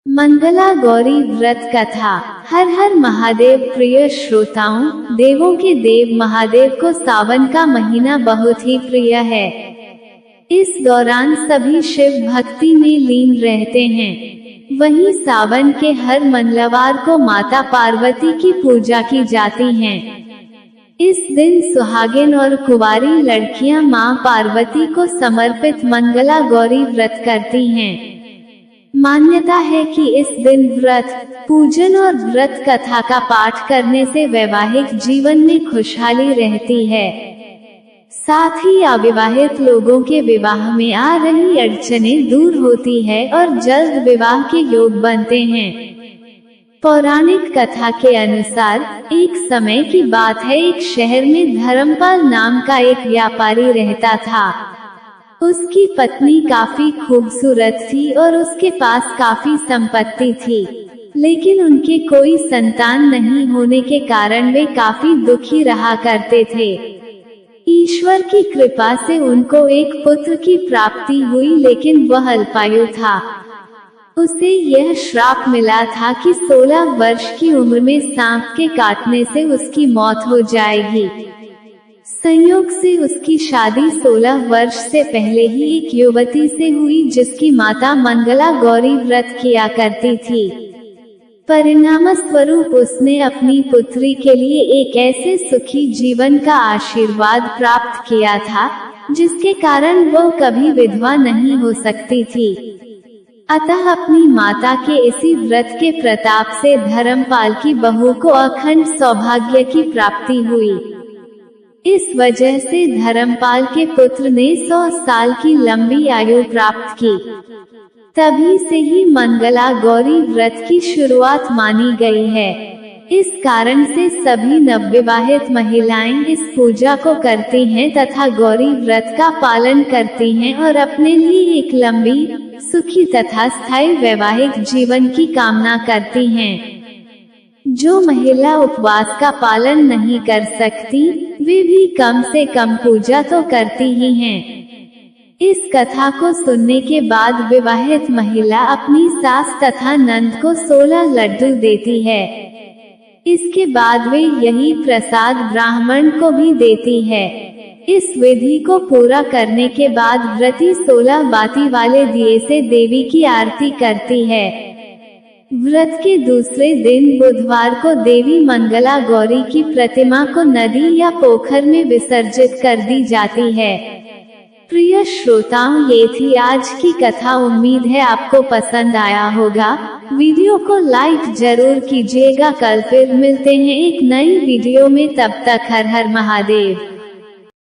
मंगला गौरी व्रत कथा। हर हर महादेव। प्रिय श्रोताओं, देवों के देव महादेव को सावन का महीना बहुत ही प्रिय है। इस दौरान सभी शिव भक्ति में लीन रहते हैं। वहीं सावन के हर मंगलवार को माता पार्वती की पूजा की जाती है। इस दिन सुहागिन और कुंवारी लड़कियां मां पार्वती को समर्पित मंगला गौरी व्रत करती हैं। मान्यता है कि इस दिन व्रत पूजन और व्रत कथा का पाठ करने से वैवाहिक जीवन में खुशहाली रहती है। साथ ही अविवाहित लोगों के विवाह में आ रही अड़चनें दूर होती है और जल्द विवाह के योग बनते हैं। पौराणिक कथा के अनुसार एक समय की बात है, एक शहर में धर्मपाल नाम का एक व्यापारी रहता था। उसकी पत्नी काफी खूबसूरत थी और उसके पास काफी संपत्ति थी, लेकिन उनके कोई संतान नहीं होने के कारण वे काफी दुखी रहा करते थे। ईश्वर की कृपा से उनको एक पुत्र की प्राप्ति हुई, लेकिन वह अल्पायु था। उसे यह श्राप मिला था कि 16 वर्ष की उम्र में सांप के काटने से उसकी मौत हो जाएगी। संयोग से उसकी शादी 16 वर्ष से पहले ही एक युवती से हुई, जिसकी माता मंगला गौरी व्रत किया करती थी। परिणाम स्वरूप उसने अपनी पुत्री के लिए एक ऐसे सुखी जीवन का आशीर्वाद प्राप्त किया था, जिसके कारण वो कभी विधवा नहीं हो सकती थी। अतः अपनी माता के इसी व्रत के प्रताप से धर्मपाल की बहू को अखंड सौभाग्य की प्राप्ति हुई। इस वजह से धर्मपाल के पुत्र ने 100 साल की लंबी आयु प्राप्त की। तभी से ही मंगला गौरी व्रत की शुरुआत मानी गई है। इस कारण से सभी नवविवाहित महिलाएं इस पूजा को करती हैं तथा गौरी व्रत का पालन करती हैं और अपने लिए एक लंबी, सुखी तथा स्थायी वैवाहिक जीवन की कामना करती हैं। जो महिला उपवास का पालन नहीं कर सकती, वे भी कम से कम पूजा तो करती ही हैं। इस कथा को सुनने के बाद विवाहित महिला अपनी सास तथा नंद को 16 लड्डू देती है। इसके बाद वे यही प्रसाद ब्राह्मण को भी देती है। इस विधि को पूरा करने के बाद व्रती 16 बाती वाले दिए से देवी की आरती करती है। व्रत के दूसरे दिन बुधवार को देवी मंगला गौरी की प्रतिमा को नदी या पोखर में विसर्जित कर दी जाती है। प्रिय श्रोताओं, ये थी आज की कथा। उम्मीद है आपको पसंद आया होगा। वीडियो को लाइक जरूर कीजिएगा। कल फिर मिलते हैं एक नई वीडियो में। तब तक हर हर महादेव।